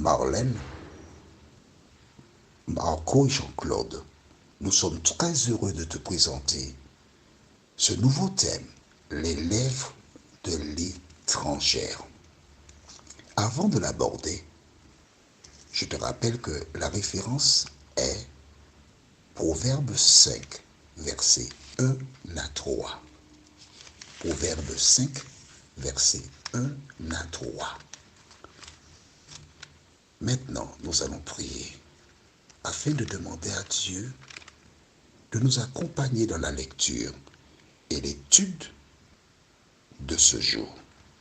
Marlène, Marco et Jean-Claude, nous sommes très heureux de te présenter ce nouveau thème, les lèvres de l'étrangère. Avant de l'aborder, je te rappelle que la référence est Proverbe 5, verset 1 à 3. Proverbe 5, verset 1 à 3. Maintenant, nous allons prier afin de demander à Dieu de nous accompagner dans la lecture et l'étude de ce jour.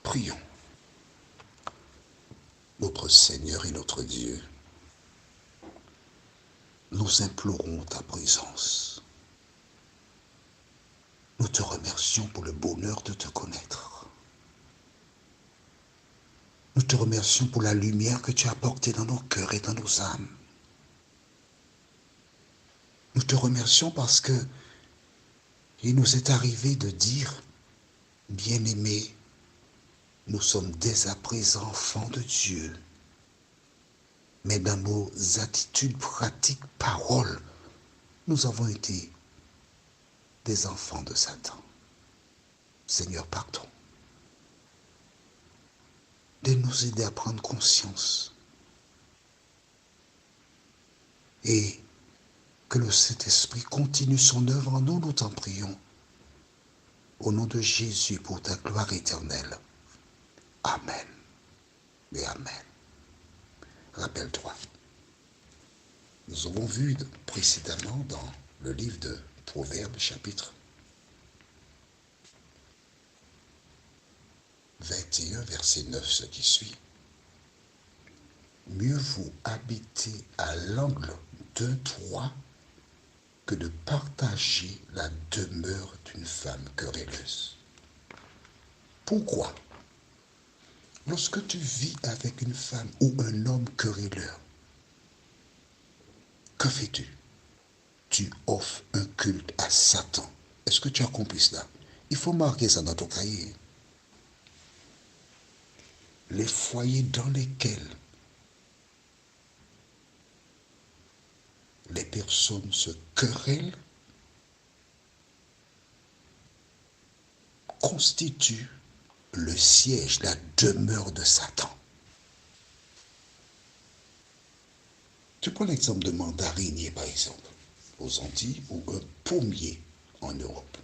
Prions. Notre Seigneur et notre Dieu, nous implorons ta présence. Nous te remercions pour le bonheur de te connaître. Nous te remercions pour la lumière que tu as apportée dans nos cœurs et dans nos âmes. Nous te remercions parce que il nous est arrivé de dire, bien-aimés, nous sommes dès à présent enfants de Dieu. Mais dans nos attitudes pratiques, paroles, nous avons été des enfants de Satan. Seigneur, pardon. De nous aider à prendre conscience. Et que le Saint-Esprit continue son œuvre en nous, nous t'en prions. Au nom de Jésus, pour ta gloire éternelle. Amen. Et Amen. Rappelle-toi, nous avons vu précédemment dans le livre de Proverbes, chapitre 21, verset 9, ce qui suit. Mieux vaut habiter à l'angle d'un toit que de partager la demeure d'une femme querelleuse. Pourquoi? Lorsque tu vis avec une femme ou un homme querelleur, que fais-tu? Tu offres un culte à Satan. Est-ce que tu as compris cela? Il faut marquer ça dans ton cahier. Les foyers dans lesquels les personnes se querellent constituent le siège, la demeure de Satan. Tu prends l'exemple de mandarinier, par exemple, aux Antilles, ou un pommier en Europe.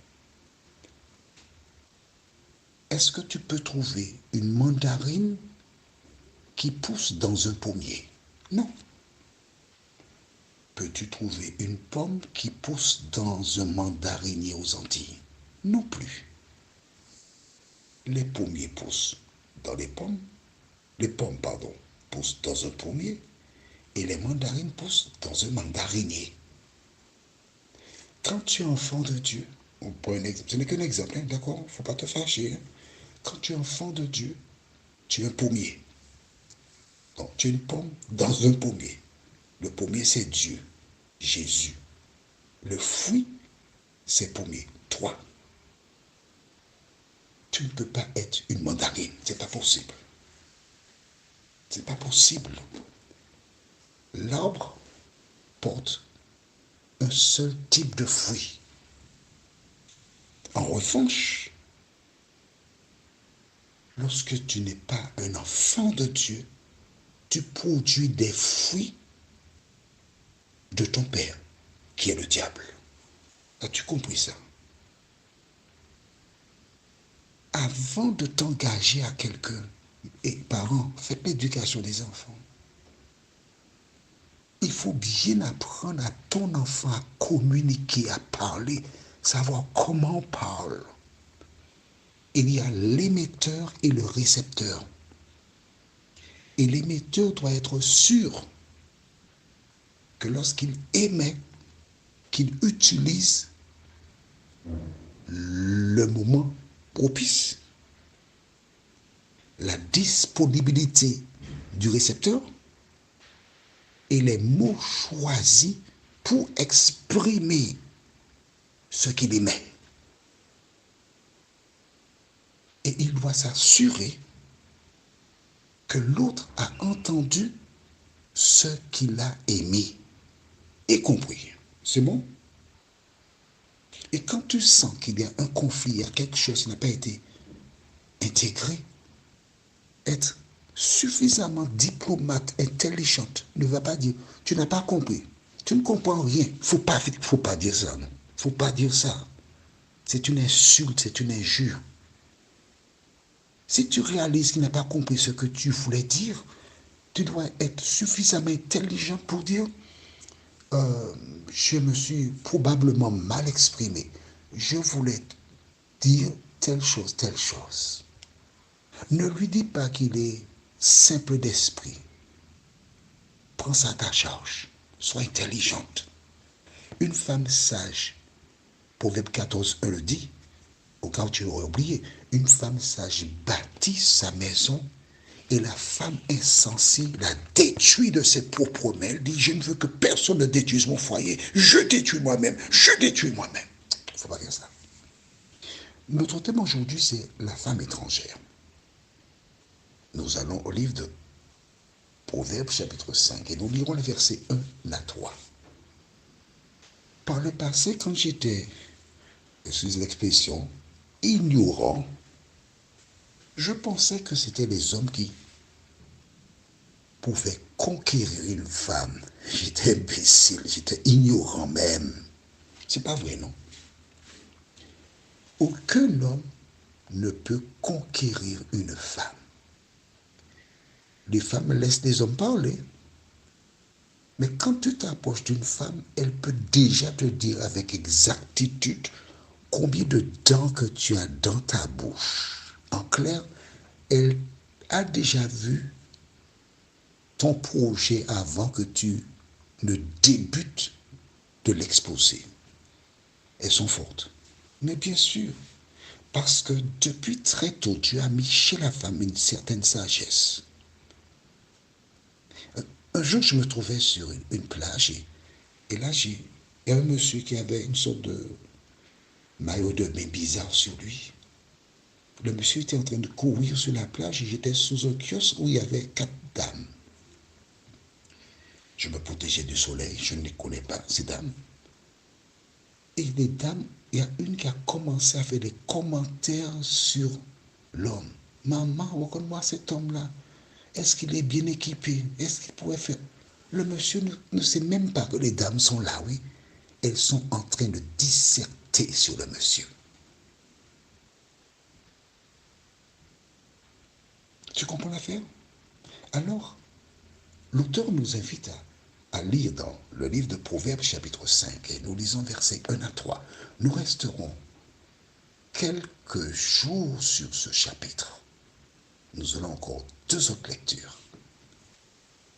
Est-ce que tu peux trouver une mandarine qui pousse dans un pommier? Non. Peux-tu trouver une pomme qui pousse dans un mandarinier aux Antilles? Non plus. Les pommiers poussent dans les pommes, poussent dans un pommier, et les mandarines poussent dans un mandarinier. Quand tu es enfant de Dieu, on prend un exemple, ce n'est qu'un exemple, hein, d'accord? Il ne faut pas te fâcher. Hein? Quand tu es enfant de Dieu, tu es un pommier. Donc, tu es une pomme dans un pommier. Le pommier, c'est Dieu, Jésus. Le fruit, c'est pommier, toi. Tu ne peux pas être une mandarine, c'est pas possible. C'est pas possible. L'arbre porte un seul type de fruit. En revanche, lorsque tu n'es pas un enfant de Dieu, tu produis des fruits de ton père, qui est le diable. As-tu compris ça? Avant de t'engager à quelqu'un, et parents, faites l'éducation des enfants. Il faut bien apprendre à ton enfant à communiquer, à parler, savoir comment on parle. Il y a l'émetteur et le récepteur. Et l'émetteur doit être sûr que lorsqu'il émet, qu'il utilise le moment propice. La disponibilité du récepteur et les mots choisis pour exprimer ce qu'il émet. Et il doit s'assurer que l'autre a entendu ce qu'il a aimé et compris. C'est bon? Et quand tu sens qu'il y a un conflit, il y a quelque chose qui n'a pas été intégré, être suffisamment diplomate, intelligente, ne va pas dire, tu n'as pas compris, tu ne comprends rien. Faut pas dire ça, non. Faut pas dire ça. C'est une insulte, c'est une injure. Si tu réalises qu'il n'a pas compris ce que tu voulais dire, tu dois être suffisamment intelligent pour dire, je me suis probablement mal exprimé. Je voulais dire telle chose, telle chose. Ne lui dis pas qu'il est simple d'esprit. Prends ça à ta charge. Sois intelligente. Une femme sage, Proverbe 14, 1 le dit, au cas où tu aurais oublié, une femme sage bâtit sa maison et la femme insensée la détruit de ses propres mains. Elle dit, je ne veux que personne ne détruise mon foyer. Je détruis moi-même. Je détruis moi-même. Il ne faut pas dire ça. Notre thème aujourd'hui, c'est la femme étrangère. Nous allons au livre de Proverbes chapitre 5 et nous lirons les versets 1 à 3. Par le passé, quand j'étais, excusez l'expression, ignorant, je pensais que c'était les hommes qui pouvaient conquérir une femme. J'étais imbécile, j'étais ignorant même. C'est pas vrai, non? Aucun homme ne peut conquérir une femme. Les femmes laissent les hommes parler. Mais quand tu t'approches d'une femme, elle peut déjà te dire avec exactitude combien de dents que tu as dans ta bouche. En clair, elle a déjà vu ton projet avant que tu ne débutes de l'exposer. Elles sont fortes. Mais bien sûr, parce que depuis très tôt, tu as mis chez la femme une certaine sagesse. Un jour, je me trouvais sur une plage et là, il y a un monsieur qui avait une sorte de maillot de bain bizarre sur lui. Le monsieur était en train de courir sur la plage et j'étais sous un kiosque où il y avait 4 dames. Je me protégeais du soleil, je ne les connais pas, ces dames. Et les dames, il y a une qui a commencé à faire des commentaires sur l'homme. Maman, regarde-moi cet homme-là. Est-ce qu'il est bien équipé? Est-ce qu'il pourrait faire... Le monsieur ne sait même pas que les dames sont là, oui. Elles sont en train de disserter sur le monsieur. Tu comprends l'affaire? Alors, l'auteur nous invite à lire dans le livre de Proverbes chapitre 5 et nous lisons versets 1 à 3. Nous resterons quelques jours sur ce chapitre. Nous aurons encore 2 autres lectures.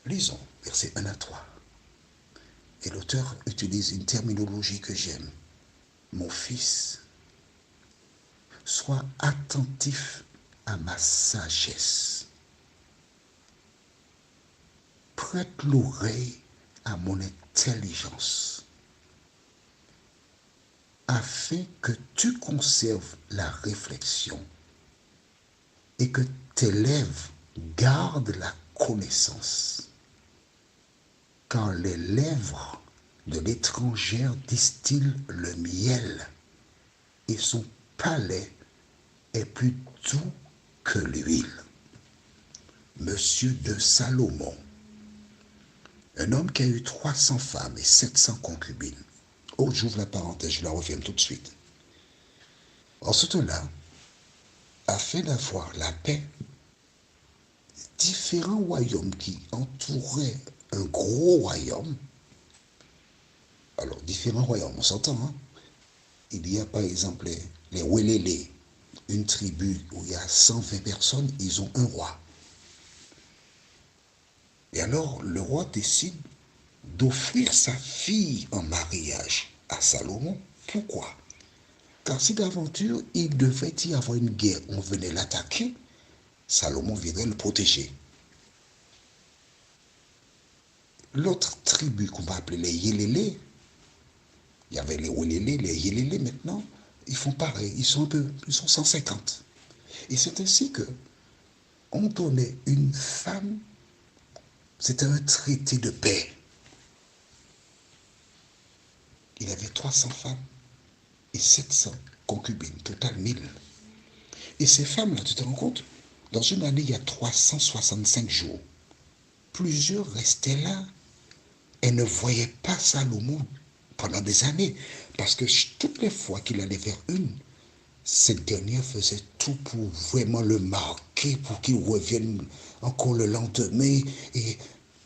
Lisons versets 1 à 3. Et l'auteur utilise une terminologie que j'aime. Mon fils, sois attentif à ma sagesse. Prête l'oreille à mon intelligence, afin que tu conserves la réflexion et que tes lèvres gardent la connaissance. Car les lèvres de l'étrangère distillent le miel, et son palais est plus doux que l'huile. Monsieur de Salomon, un homme qui a eu 300 femmes et 700 concubines. Oh, j'ouvre la parenthèse, je la referme tout de suite. En ce temps-là, afin d'avoir la paix, différents royaumes qui entouraient un gros royaume, alors différents royaumes, on s'entend, hein? Il y a par exemple les Welélé, une tribu où il y a 120 personnes, ils ont un roi. Et alors, le roi décide d'offrir sa fille en mariage à Salomon. Pourquoi? Car si d'aventure, il devait y avoir une guerre, on venait l'attaquer, Salomon viendrait le protéger. L'autre tribu qu'on va appeler les Yélélé, il y avait les Welélé, les Yélélé maintenant, ils font pareil, ils sont 150. Et c'est ainsi que on donnait une femme C'était un traité de paix. Il avait 300 femmes et 700 concubines, total 1000. Et ces femmes-là, tu te rends compte, dans une année, il y a 365 jours. Plusieurs restaient là et ne voyaient pas Salomon pendant des années. Parce que toutes les fois qu'il allait vers une, cette dernière faisait tout pour vraiment le marquer, pour qu'il revienne encore le lendemain. Et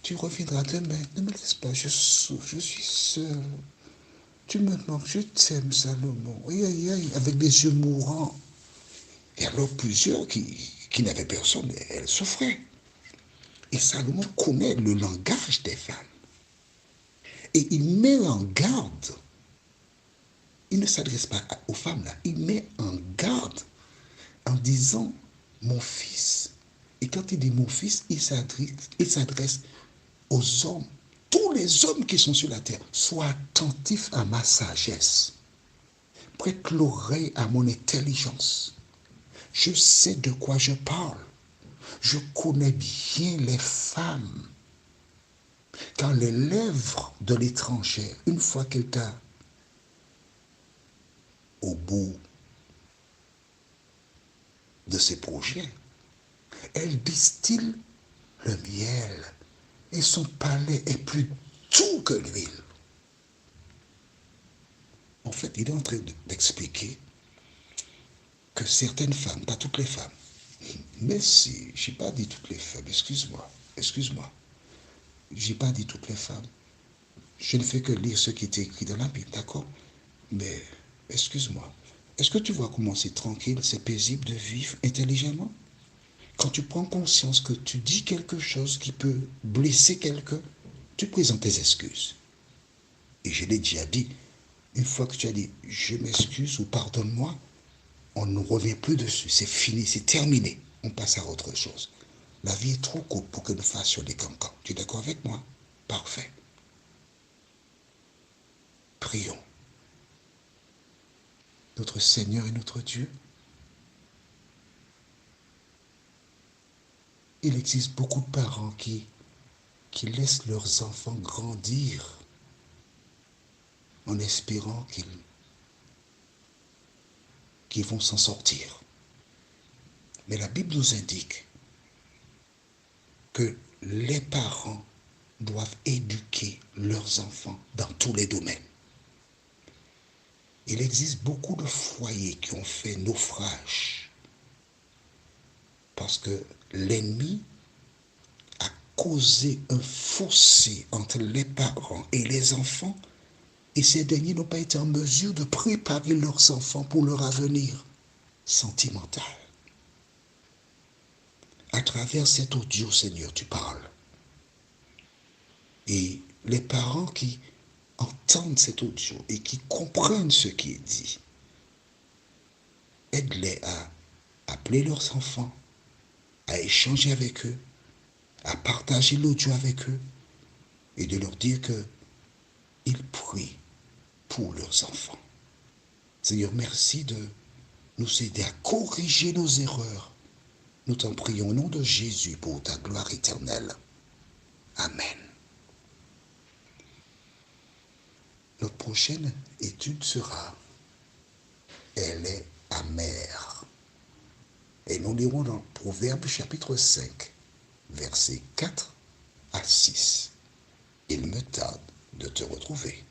tu reviendras demain, ne me laisse pas, je souffre, je suis seul. Tu me manques, je t'aime, Salomon. Aïe, aïe, aïe, avec des yeux mourants. Et alors plusieurs qui n'avaient personne, elles souffraient. Et Salomon connaît le langage des femmes. Et il met en garde. Il ne s'adresse pas aux femmes là. Il met en garde en disant mon fils. Et quand il dit mon fils, il s'adresse aux hommes. Tous les hommes qui sont sur la terre, soient attentifs à ma sagesse. Prête l'oreille à mon intelligence. Je sais de quoi je parle. Je connais bien les femmes. Car les lèvres de l'étrangère, une fois qu'elle t'a au bout de ses projets, elle distille le miel et son palais est plus doux que l'huile. En fait, il est en train d'expliquer que certaines femmes, pas toutes les femmes, mais si, je n'ai pas dit toutes les femmes, excuse-moi, je n'ai pas dit toutes les femmes. Je ne fais que lire ce qui est écrit dans la Bible, d'accord? Mais, excuse-moi, est-ce que tu vois comment c'est tranquille, c'est paisible de vivre intelligemment? Quand tu prends conscience que tu dis quelque chose qui peut blesser quelqu'un, tu présentes tes excuses. Et je l'ai déjà dit, une fois que tu as dit « je m'excuse » ou « pardonne-moi », on ne revient plus dessus, c'est fini, c'est terminé. On passe à autre chose. La vie est trop courte pour que nous fassions des cancans. Tu es d'accord avec moi? Parfait. Prions. Notre Seigneur et notre Dieu, il existe beaucoup de parents qui laissent leurs enfants grandir en espérant qu'ils vont s'en sortir. Mais la Bible nous indique que les parents doivent éduquer leurs enfants dans tous les domaines. Il existe beaucoup de foyers qui ont fait naufrage parce que l'ennemi a causé un fossé entre les parents et les enfants et ces derniers n'ont pas été en mesure de préparer leurs enfants pour leur avenir sentimental. À travers cet audio, Seigneur, tu parles. Et les parents qui entendent cet audio et qui comprennent ce qui est dit, aide-les à appeler leurs enfants, à échanger avec eux, à partager l'audio avec eux et de leur dire qu'ils prient pour leurs enfants. Seigneur, merci de nous aider à corriger nos erreurs. Nous t'en prions au nom de Jésus pour ta gloire éternelle. Amen. Notre prochaine étude sera « Elle est amère ». Et nous lirons dans Proverbe chapitre 5, versets 4 à 6. Il me tarde de te retrouver.